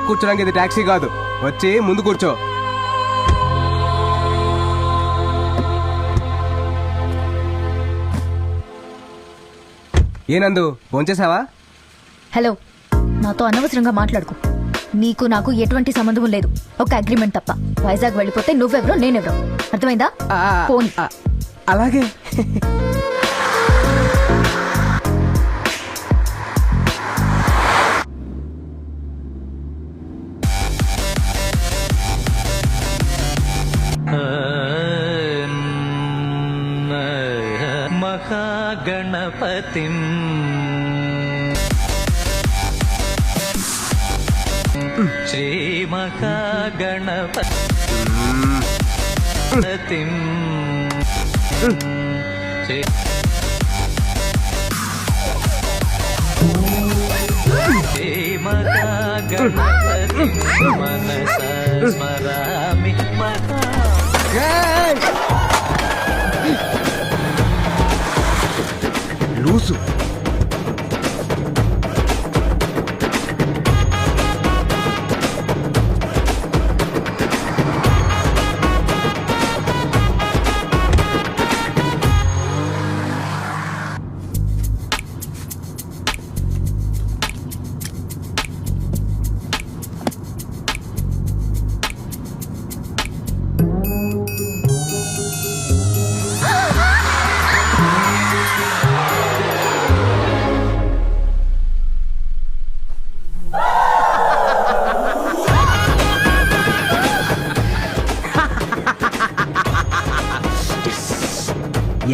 వెనక్కి కూర్చోడానికి ఇది టాక్సీ కాదు, వచ్చి ముందు కూర్చో. ఏనందు భోంచేసావా? హలో, నాతో అనవసరంగా మాట్లాడుకో. నీకు నాకు ఎటువంటి సంబంధం లేదు, ఒక అగ్రిమెంట్ తప్ప. వైజాగ్ వెళ్ళిపోతే నువ్వెవరో నేనెవరో, అర్థమైందా? ఫోన్. అలాగే. మహాగణపతిం శ్రీ మహాగణపతిం శ్రీ మహాగణపతిం మనసా స్మరామి లూసు.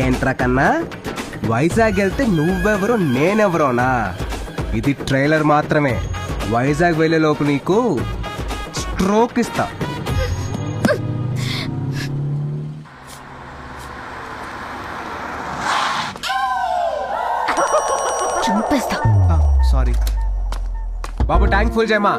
ఏంట్రా కన్నా, వైజాగ్ వెళ్తే నువ్వెవరో నేనెవరోనా? ఇది ట్రైలర్ మాత్రమే. వైజాగ్ వెళ్ళే లోపు నీకు స్ట్రోక్ ఇస్తా. చంపేస్తా. సారీ బాబు, ట్యాంక్ ఫుల్ చేయమా.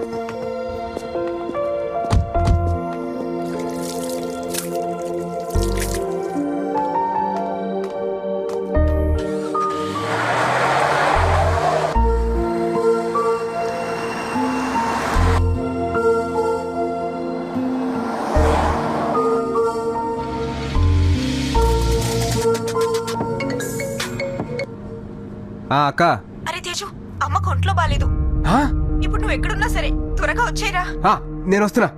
అక్క. అరే తేజు, అమ్మకు ఒంట్లో బాలేదు. ఇప్పుడు నువ్వు ఎక్కడున్నా సరే త్వరగా వచ్చేరా. నేను వస్తున్నా.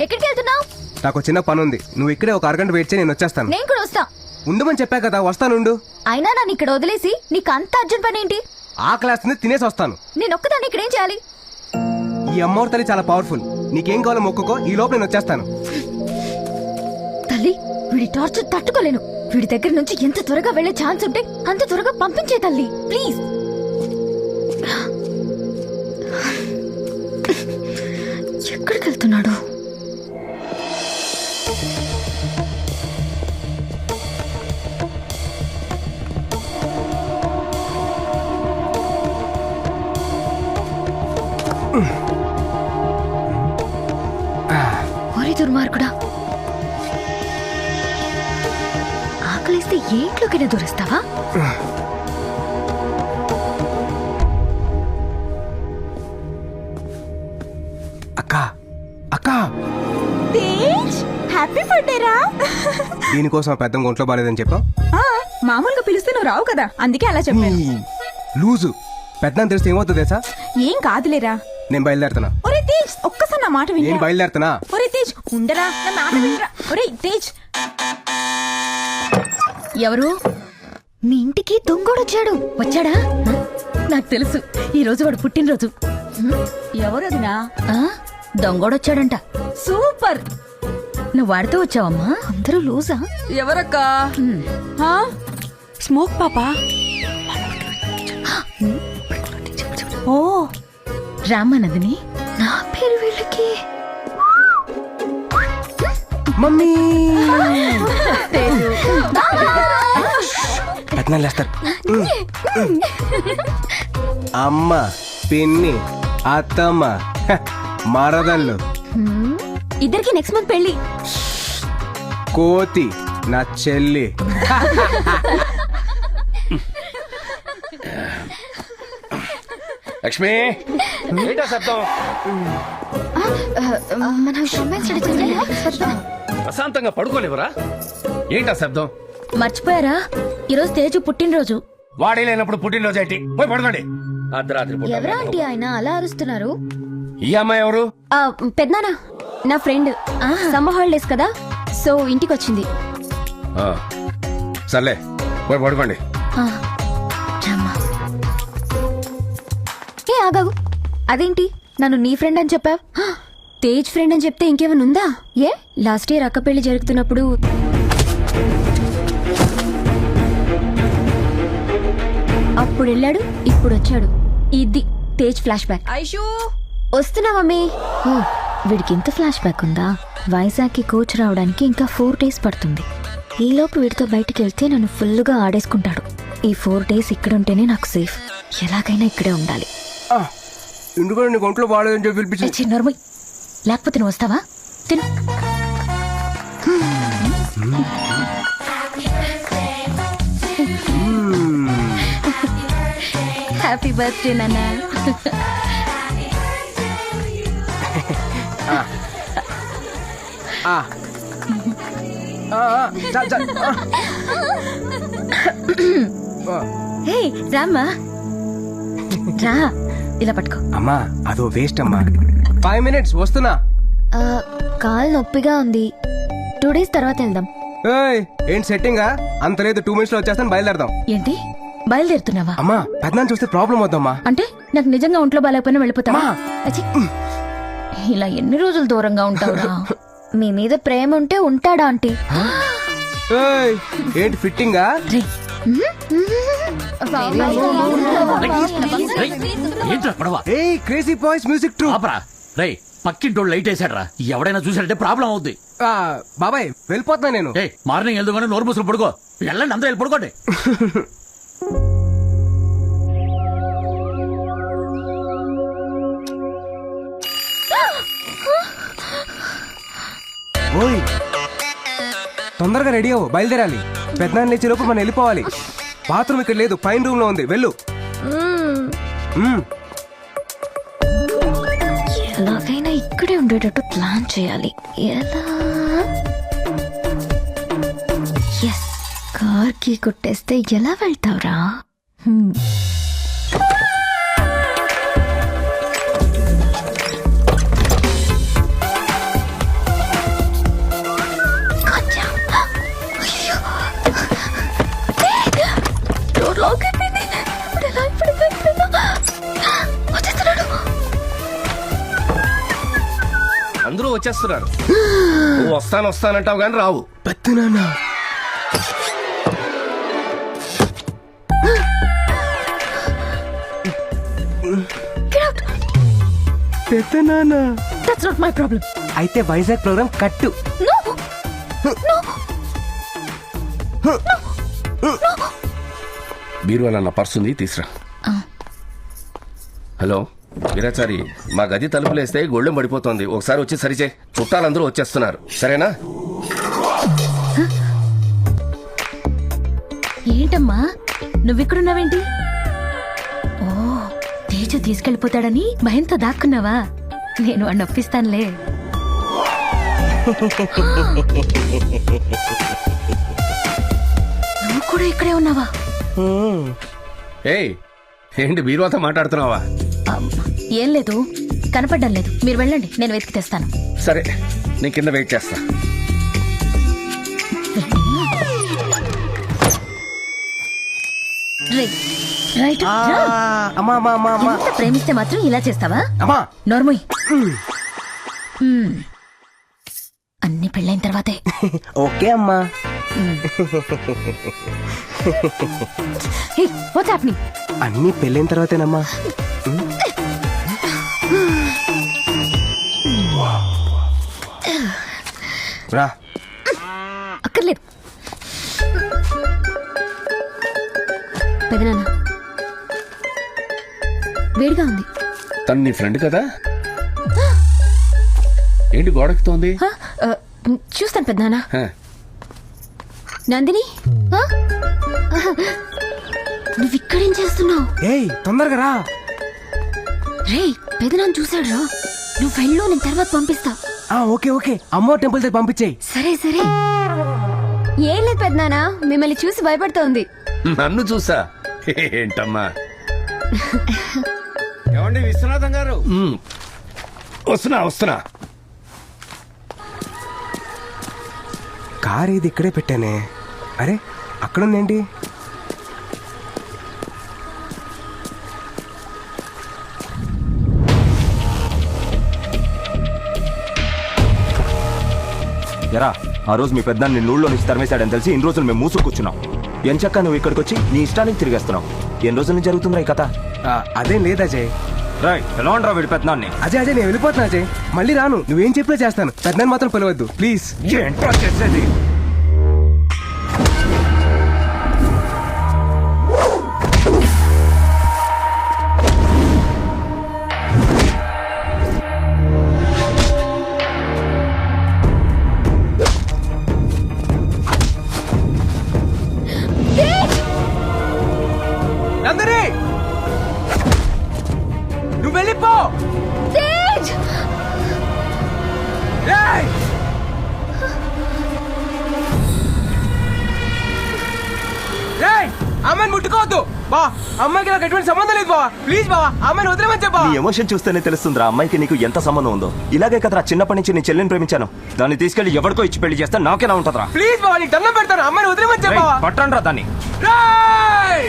ఎక్కడికి వెళ్తున్నావు? నాకు చిన్న పని ఉంది, నువ్వు ఇక్కడే ఒక అరగంట వెయిట్ చేయి, నేను వచ్చేస్తాను. నేను కూడా వస్తా. ఉండమని చెప్పా కదా, వస్తానుండు. అయినా నన్ను ఇక్కడ వదిలేసి నీకు అంత అర్జెంట్ పని ఏంటి? ఆకలేస్తుంది, తినేసి వస్తాను. నేను ఒక్కదాన్ని ఇక్కడ ఏం చేయాలి? ఈ అమ్మవారి తల్లి చాలా పవర్ఫుల్, నీకేం కావాలో మొక్కుకో, ఈ లోపు నేను వచ్చేస్తాను. తల్లి, వీడి టార్చర్ తట్టుకోలేను. వీడి దగ్గర నుంచి ఎంత త్వరగా వెళ్లే ఛాన్స్ ఉంటే అంత త్వరగా పంపించే తల్లి, ప్లీజ్. ఎక్కడికి వెళ్తున్నాడు? ఓరి దుర్మార్గుడా, ఆకలిస్తే ఏ ఇంట్లోకైనా దూరిస్తావా? అక్క అక్క, హ్యాపీ బర్త్డే రా. దీనికోసం పెద్ద ఒంట్లో బాలేదని చెప్పావు. మామూలుగా పిలిస్తే నువ్వు రావు కదా, అందుకే అలా చెప్పాను. లూజు. పెద్ద తెలిస్తే ఏమవుతుంది తెలుసా? ఏం కాదులేరా. నేను బయలుదేరుతున్నా. ఒరే తేజ్, ఒక్కసారి నా మాట వినరా. నేను బయలుదేరుతున్నా. ఒరే తేజ్, ఉండరా, నా మాట వినరా. ఒరే తేజ్. ఎవరు? మీ ఇంటికి దొంగోడొచ్చాడు. వచ్చాడా? నాకు తెలుసు, ఈ రోజు వాడు పుట్టినరోజు. ఎవరు అదినా? దొంగోడొచ్చాడంట. సూపర్. నువ్వు వాడితో వచ్చావమ్మా? అందరూ లూజా? ఎవరక్క? స్మోక్ పాపా. ఓ రామనందిని. నా పేరు వీళ్ళకి మమ్మీ పెద్దనాలు లేస్తారు. అమ్మ, పిన్ని, అత్తమ్మ, హ, మరదళ్ళు, ఇద్దరికి నెక్స్ట్ మంత్ పెళ్లి. కోతి, నా చెల్లి. లక్ష్మి ఏంటా శబ్దం? మన రొమాన్స్ స్టడీ చేయాలి. ప్రశాంతంగా పడుకోలేవరా? ఏంటా శబ్దం? మర్చిపోయారా, ఈరోజు తేజు పుట్టినరోజు. వాడే లేనప్పుడు పుట్టినరోజు ఏంటి? పోయి పడుకోండి. అర్ధరాత్రి పూట. ఎవరా ఆంటీ ఆయన అలా అరుస్తున్నారు? ఈ అమ్మాయి ఎవరు? పెద్దనానా, నా ఫ్రెండ్. సమ్మర్ హాలిడేస్ కదా, సో ఇంటికి వచ్చింది. ఆ, సర్లే పోయి పడుకోండి. ఏ ఆగాగు, అదేంటి నన్ను నీ ఫ్రెండ్ అని చెప్పావు? తేజ్ ఫ్రెండ్ అని చెప్తే ఇంకేమైనా ఉందా? ఏ లాస్ట్ ఇయర్ అక్క పెళ్లి జరుగుతున్నప్పుడు అప్పుడు వెళ్ళాడు, ఇప్పుడు వచ్చాడు. ఇది తేజ్ ఫ్లాష్ బ్యాక్. వస్తున్నా మమ్మీ. ఓ, వీడికి ఇంత ఫ్లాష్ బ్యాక్ ఉందా? వైజాగ్కి కోచ్ రావడానికి ఇంకా 4 days పడుతుంది. ఈలోపు వీడితో బయటికి వెళ్తే నన్ను ఫుల్గా ఆడేసుకుంటాడు. ఈ 4 days ఇక్కడ ఉంటేనే నాకు సేఫ్. ఎలాగైనా ఇక్కడే ఉండాలి. ఎందుకంటే నీకు ఒంట్లో బాగాలేదని చెప్పి పిలిపించింది. చిన్నోర్మయ్, లేకపోతే నువ్వు వస్తావా? తిను. హ్యాపీ బర్త్డే నాన్న. ఆ. ఆ, ఆ, చాలు, చాలు. ఆ. హే రామ్మా, రా, ఇలా పట్టుకో. అమ్మా అదో వేస్ట్ అమ్మా. 5 minutes వస్తున్నా. కాలు నొప్పిగా ఉంది. 2 days తర్వాత వెళ్దాం. ఏయ్, ఏంటి సెట్టింగా? అంత లేదు, 2 minutes లో వచ్చేస్తాను, బయలుదేరదాం. ఏంటి బయలుదేరుతున్నావా? అమ్మా పెద్దనాన్ని చూస్తే ప్రాబ్లం వద్దమ్మా. అంటే నాకు నిజంగా ఒంట్లో బాగాలేకపోయినా వెళ్ళిపోతావా? అమ్మా. అచ్చి. ఇలా ఎన్ని రోజులు దూరంగా ఉంటావురా? మీ మీద ప్రేమ ఉంటే ఉంటాడా ఆంటీ? ఏయ్, ఏంటి ఫిట్టింగా? రే, ఏంట్రా పడవ? ఏయ్, క్రేజీ బాయ్స్ మ్యూజిక్ ట్రూ. ఆపరా రే, పక్కింటోళ్ళు లైట్ వేసాడ్రా. ఎవడైనా చూసారంటే ప్రాబ్లం అవుద్ది. బాబాయ్ వెళ్ళిపోతున్నా నేను. ఏ మార్నింగ్ వెళ్దామని నోరు మూసులు పడుకో. వెళ్ళండి, అందరూ వెళ్ళి పడుకోండి. ఓయ్, తొందరగా రెడీ అవ్వు, బయలుదేరాలి. పెద్దనాన్న లేచే లోపు మనం వెళ్ళిపోవాలి. బాత్రూమ్ ఇక్కడ లేదు, పైన రూమ్ లో ఉంది, వెళ్ళు. మ్మ్. ఎలాగైనా ఇక్కడే ఉండేటట్టు ప్లాన్ చేయాలి. ఎలా? ఎస్, కార్ కి కొట్టేస్తే ఎలా వెళ్తావురా? అందరూ వచ్చేస్తున్నారు. నువ్వు వస్తానంటావు కానీ రావు. పెద్దనాన్న. పెద్దనాన్న. That's not my problem. అయితే వైజాగ్ ప్రోగ్రామ్ కట్టు. బీరువా నా పర్స్ ఉంది, తీసురా. హలో వీరాచారి, మా గది తలుపులేస్తే గొళ్ళెం పడిపోతుంది. ఒకసారి వచ్చి సరిచే. చుట్టాలందరూ వచ్చేస్తున్నారు, సరేనా? ఏంటమ్మా నువ్విక్కడున్నావేంటి? ఓ, తేజు తీసుకెళ్ళిపోతాడని భయంతో దాక్కున్నావా? నేను వాడిని ఒప్పిస్తానులే. నువ్వు కూడా ఇక్కడే ఉన్నావా? ఏయ్, ఏంటి బీరువాతో మాట్లాడుతున్నావా? ఏం లేదు, కనపడ్డం లేదు. మీరు వెళ్ళండి, నేను వెతికి తెస్తాను. సరే, నేను కింద వెయిట్ చేస్తా. రైట్, అమ్మా అమ్మా అమ్మా అమ్మా ఎంత ప్రేమిస్తే మాత్రం ఇలా చేస్తావా? అమ్మా. నోర్మోయ్. అన్ని పెళ్ళైన తర్వాతే. ఓకే అమ్మా. Hey, what's happening? అన్ని పెళ్ళైన తర్వాతేనమ్మా. రా. అక్కర్లేదు. పెదనాన్న వేడిగా ఉంది. తను నీ ఫ్రెండ్ కదా? ఏంటి గోడెక్కుతోంది? హ? చూస్తాను పెదనాన్న. హ. నందిని, నువ్వు ఇక్కడేం చేస్తున్నావు? ఏయ్ తొందరగా రా. రే, పెదనాన్న చూసాడు రా. నువ్వు వెళ్ళు, నేను తర్వాత పంపిస్తా. ఓకే ఓకే, అమ్మో టెంపుల్ దగ్గర పంపించేయి. సరే సరే. ఏం లేదు పెదనాన్న, మిమ్మల్ని చూసి భయపడుతోంది. నన్ను చూసా? ఏంటమ్మా? ఏమండి విశ్వనాథం గారు? వస్తున్నా. కార్ ఇది ఇక్కడే పెట్టానే. అరే అక్కడుందేంటి? ఎరా, ఆ రోజు మీ పెద్ద నిన్ను ఊళ్ళో నుంచి తరిమేశాడని తెలిసి ఇన్ని రోజులు మేము మూసు కూర్చున్నాం. ఎంచక్క నువ్వు ఇక్కడికి వచ్చి నీ ఇష్టానికి తిరిగేస్తున్నావు. ఎన్ని రోజుల నుంచి జరుగుతుందిరా ఈ కథ? అదేం లేదు అజయ్. రాయ్, ఎలా ఉండరా వీడి పెద్దనాన్ని? అజయ్ నేను వెళ్ళిపోతున్నా అజయ్. మళ్ళీ రాను. నువ్వేం చెప్పినా చేస్తాను. పెద్దని మాత్రం పిలవద్దు ప్లీజ్. ఏంట్రా చేసేది? నందిని నువ్వు వెళ్ళిపో. ఏయ్! ఏయ్! అమ్మాయిని ముట్టుకోవద్దు బా. అమ్మాయికి నాకు ఎటువంటి సంబంధం లేదు బావా. ప్లీజ్ బావా, అమ్మాయిని వదిలేమని చెప్పా. నీ ఎమోషన్ చూస్తేనే తెలుస్తుందిరా అమ్మాయికి నీకు ఎంత సంబంధం ఉందో. ఇలాగే కదరా చిన్నప్పటి నుంచి నీ చెల్లిని ప్రేమించాను. దాన్ని తీసుకెళ్లి ఎవరికో ఇచ్చి పెళ్లి చేస్తే నాకేనా ఉంటుందిరా? ప్లీజ్ బావా, నీకు దండం పెడతాను. అమ్మాయిని వదిలేమని చెప్పా. పట్టండి రా దాన్ని. రేయ్!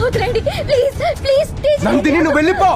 వదలండి, ప్లీజ్ ప్లీజ్ ప్లీజ్. నందిని నువ్వు వెళ్ళిపో.